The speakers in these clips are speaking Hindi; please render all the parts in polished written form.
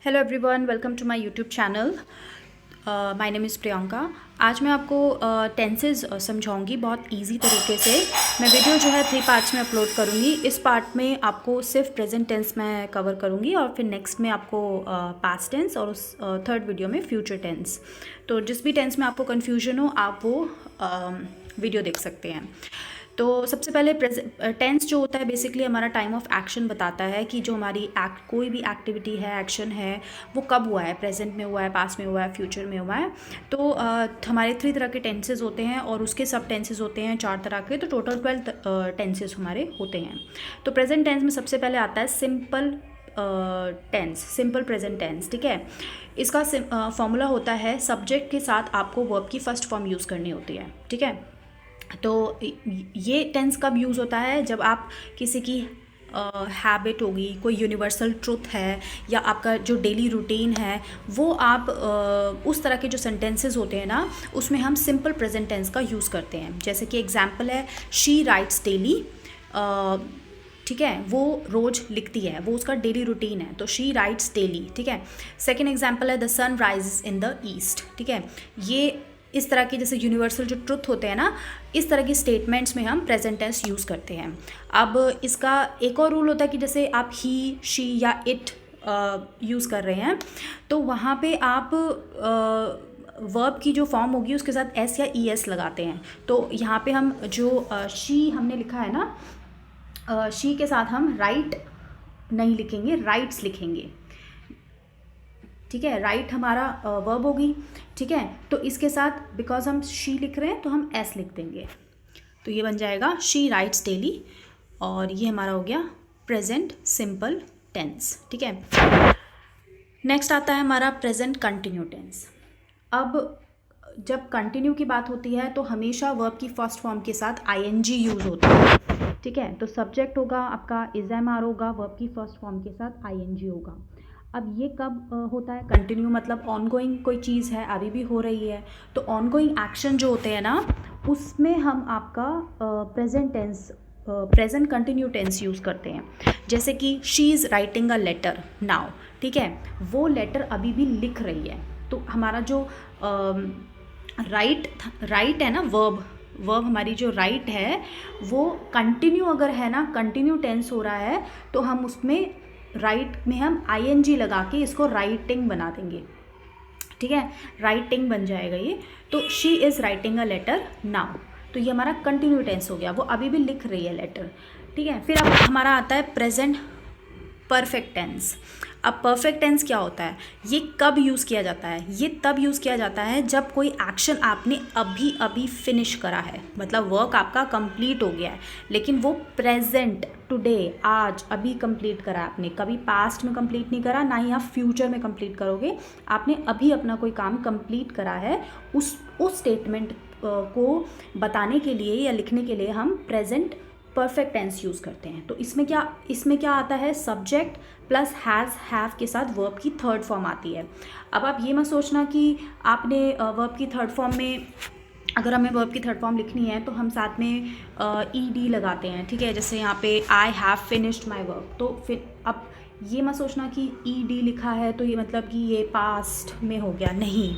Hello everyone, welcome to my YouTube channel. My name is Priyanka. आज मैं आपको टेंसेस समझाऊंगी बहुत इजी तरीके से। मैं वीडियो जो है 3 पार्ट्स में अपलोड करूंगी। इस पार्ट में आपको सिर्फ प्रेजेंट टेंस मैं कवर करूंगी और फिर नेक्स्ट में आपको पास्ट टेंस और उस थर्ड वीडियो में फ्यूचर टेंस। तो जिस भी टेंस में आपको कन्फ्यूजन हो आप वो वीडियो देख सकते हैं। तो सबसे पहले टेंस जो होता है बेसिकली हमारा टाइम ऑफ एक्शन बताता है कि जो हमारी कोई भी एक्टिविटी है, एक्शन है, वो कब हुआ है, प्रेजेंट में हुआ है, पास्ट में हुआ है, फ्यूचर में हुआ है। तो हमारे 3 तरह के टेंसेज होते हैं और उसके सब टेंसेज होते हैं 4 तरह के। तो टोटल 12 टेंसेज हमारे होते हैं। तो प्रेजेंट टेंस में सबसे पहले आता है simple tense, simple present tense. ठीक है, इसका फॉर्मूला होता है सब्जेक्ट के साथ आपको वर्ब की फर्स्ट फॉर्म यूज़ करनी होती है। ठीक है, तो ये टेंस कब यूज़ होता है? जब आप किसी की हैबिट होगी, कोई यूनिवर्सल ट्रुथ है या आपका जो डेली रूटीन है, वो आप उस तरह के जो सेंटेंसेस होते हैं ना, उसमें हम सिंपल प्रेजेंट टेंस का यूज़ करते हैं। जैसे कि एग्जांपल है शी राइट्स डेली। ठीक है, वो रोज़ लिखती है, वो उसका डेली रूटीन है, तो शी राइट्स डेली। ठीक है, सेकेंड एग्जाम्पल है the sun rises in the east. ठीक है, ये इस तरह की जैसे यूनिवर्सल जो ट्रुथ होते हैं ना, इस तरह की स्टेटमेंट्स में हम प्रेजेंट टेंस यूज़ करते हैं। अब इसका एक और रूल होता है कि जैसे आप ही, शी या इट यूज़ कर रहे हैं, तो वहाँ पे आप वर्ब की जो फॉर्म होगी उसके साथ एस या ई एस लगाते हैं। तो यहाँ पे हम जो शी हमने लिखा है ना, शी के साथ हम राइट नहीं लिखेंगे, राइट्स लिखेंगे। ठीक है, राइट हमारा वर्ब होगी। ठीक है, तो इसके साथ बिकॉज हम शी लिख रहे हैं तो हम एस लिख देंगे, तो ये बन जाएगा शी राइट्स डेली। और ये हमारा हो गया प्रेजेंट सिंपल टेंस। ठीक है, नेक्स्ट आता है हमारा प्रेजेंट कंटिन्यू टेंस। अब जब कंटिन्यू की बात होती है तो हमेशा वर्ब की फर्स्ट फॉर्म के साथ आईएनजी यूज़ होता है। ठीक है, तो सब्जेक्ट होगा आपका इज एम आर होगा, वर्ब की फर्स्ट फॉर्म के साथ आईएनजी होगा। अब ये कब होता है? कंटिन्यू मतलब ऑनगोइंग कोई चीज़ है, अभी भी हो रही है, तो ऑनगोइंग एक्शन जो होते हैं ना, उसमें हम आपका present tense, present continue tense use करते हैं। जैसे कि she is writing a letter now. ठीक है, वो लेटर अभी भी लिख रही है, तो हमारा जो राइट है ना, वर्ब हमारी जो राइट है वो कंटिन्यू अगर है ना, कंटिन्यू टेंस हो रहा है, तो हम उसमें राइट में हम आईएनजी लगा के इसको राइटिंग बना देंगे। ठीक है, राइटिंग बन जाएगा ये। तो she is writing a letter now, तो ये हमारा कंटिन्यू टेंस हो गया, वो अभी भी लिख रही है लेटर। ठीक है, फिर अब हमारा आता है प्रेजेंट परफेक्ट टेंस। अब परफेक्ट टेंस क्या होता है? ये कब यूज़ किया जाता है? ये तब यूज़ किया जाता है जब कोई एक्शन आपने अभी अभी फिनिश करा है, मतलब वर्क आपका कंप्लीट हो गया है, लेकिन वो प्रेजेंट, टुडे, आज, अभी कंप्लीट करा आपने, कभी पास्ट में कंप्लीट नहीं करा, ना ही आप फ्यूचर में कंप्लीट करोगे। आपने अभी अपना कोई काम कंप्लीट करा है, उस स्टेटमेंट को बताने के लिए या लिखने के लिए हम प्रेजेंट परफेक्ट टेंस यूज़ करते हैं। तो इसमें क्या आता है? सब्जेक्ट प्लस हैज़, हैव के साथ वर्ब की थर्ड फॉर्म आती है। अब आप ये मत सोचना कि आपने वर्ब की थर्ड फॉर्म में, अगर हमें वर्ब की थर्ड फॉर्म लिखनी है तो हम साथ में ई डी लगाते हैं। ठीक है, जैसे यहाँ पे I have finished my work, तो फिर अब ये मत सोचना कि ई डी लिखा है तो ये मतलब कि ये पास्ट में हो गया, नहीं।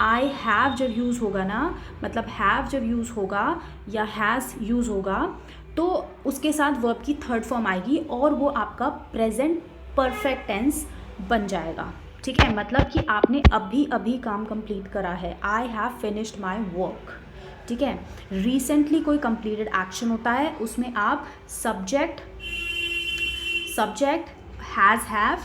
आई हैव जब यूज़ होगा ना, मतलब हैव जब यूज़ होगा या हैज़ यूज़ होगा, तो उसके साथ वर्ब की थर्ड फॉर्म आएगी और वो आपका प्रेजेंट परफेक्ट टेंस बन जाएगा। ठीक है, मतलब कि आपने अभी अभी काम कंप्लीट करा है, I have finished my work. ठीक है, रिसेंटली कोई कंप्लीटेड एक्शन होता है, उसमें आप सब्जेक्ट हैज़, हैव,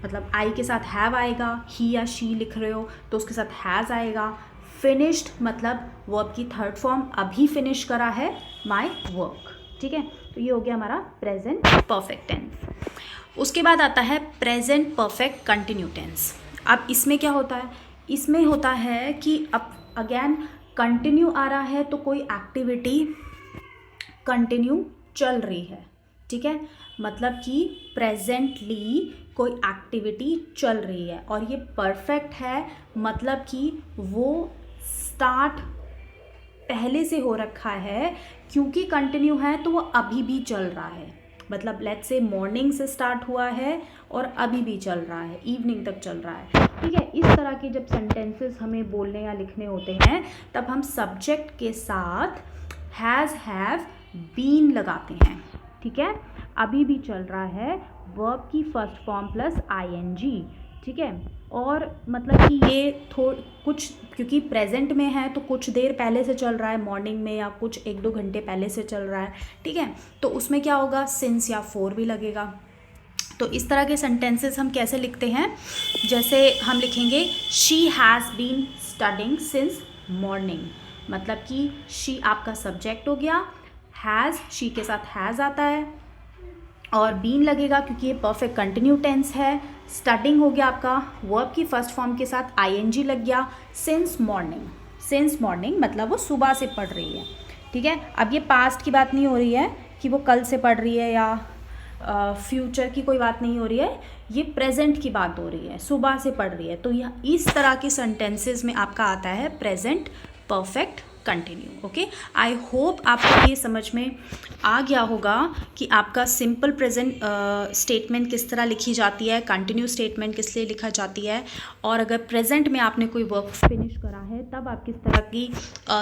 मतलब आई के साथ हैव आएगा, ही या शी लिख रहे हो तो उसके साथ हैज़ आएगा। फिनिश्ड मतलब वर्ब की थर्ड फॉर्म, अभी फिनिश करा है माई वर्क। ठीक है, तो ये हो गया हमारा प्रेजेंट परफेक्ट टेंस। उसके बाद आता है प्रेजेंट परफेक्ट कंटिन्यू टेंस। अब इसमें क्या होता है? इसमें होता है कि अब अगेन कंटिन्यू आ रहा है तो कोई एक्टिविटी कंटिन्यू चल रही है। ठीक है, मतलब कि प्रेजेंटली कोई एक्टिविटी चल रही है, और ये परफेक्ट है मतलब कि वो स्टार्ट पहले से हो रखा है, क्योंकि कंटिन्यू है तो वो अभी भी चल रहा है। मतलब लेट्स से मॉर्निंग से स्टार्ट हुआ है और अभी भी चल रहा है, इवनिंग तक चल रहा है, ठीक है। इस तरह के जब सेंटेंसेस हमें बोलने या लिखने होते हैं तब हम सब्जेक्ट के साथ हैज़, हैव, बीन लगाते हैं, ठीक है। अभी भी चल रहा है, वर्ब की फर्स्ट फॉर्म प्लस आईएनजी, ठीक है। और मतलब कि ये कुछ क्योंकि प्रेजेंट में है तो कुछ देर पहले से चल रहा है, मॉर्निंग में, या कुछ 1-2 घंटे पहले से चल रहा है, ठीक है। तो उसमें क्या होगा, सिंस या फॉर भी लगेगा। तो इस तरह के सेंटेंसेस हम कैसे लिखते हैं, जैसे हम लिखेंगे she has been studying since morning, मतलब कि शी आपका सब्जेक्ट हो गया, हैज़ शी के साथ हैज़ आता है और बीन लगेगा क्योंकि ये परफेक्ट कंटिन्यू टेंस है। स्टडिंग हो गया आपका, वर्ब की फर्स्ट फॉर्म के साथ आईएनजी लग गया। सिंस मॉर्निंग, सिंस मॉर्निंग मतलब वो सुबह से पढ़ रही है, ठीक है। अब ये पास्ट की बात नहीं हो रही है कि वो कल से पढ़ रही है या फ्यूचर की कोई बात नहीं हो रही है, ये प्रेजेंट की बात हो रही है, सुबह से पढ़ रही है। तो यह इस तरह के सेंटेंसेस में आपका आता है present perfect continue. Okay, I hope आपको ये समझ में आ गया होगा कि आपका सिंपल प्रेजेंट स्टेटमेंट किस तरह लिखी जाती है, कंटिन्यू स्टेटमेंट किस लिए लिखा जाती है, और अगर प्रेजेंट में आपने कोई वर्क फिनिश करा है तब आप किस तरह की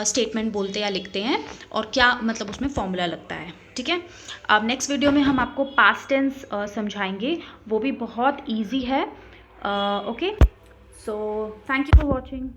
स्टेटमेंट बोलते या लिखते हैं और क्या मतलब उसमें फॉर्मूला लगता है, ठीक है। अब नेक्स्ट वीडियो में हम आपको पास्ट टेंस समझाएंगे, वो भी बहुत ईजी है। Okay, so thank you for watching.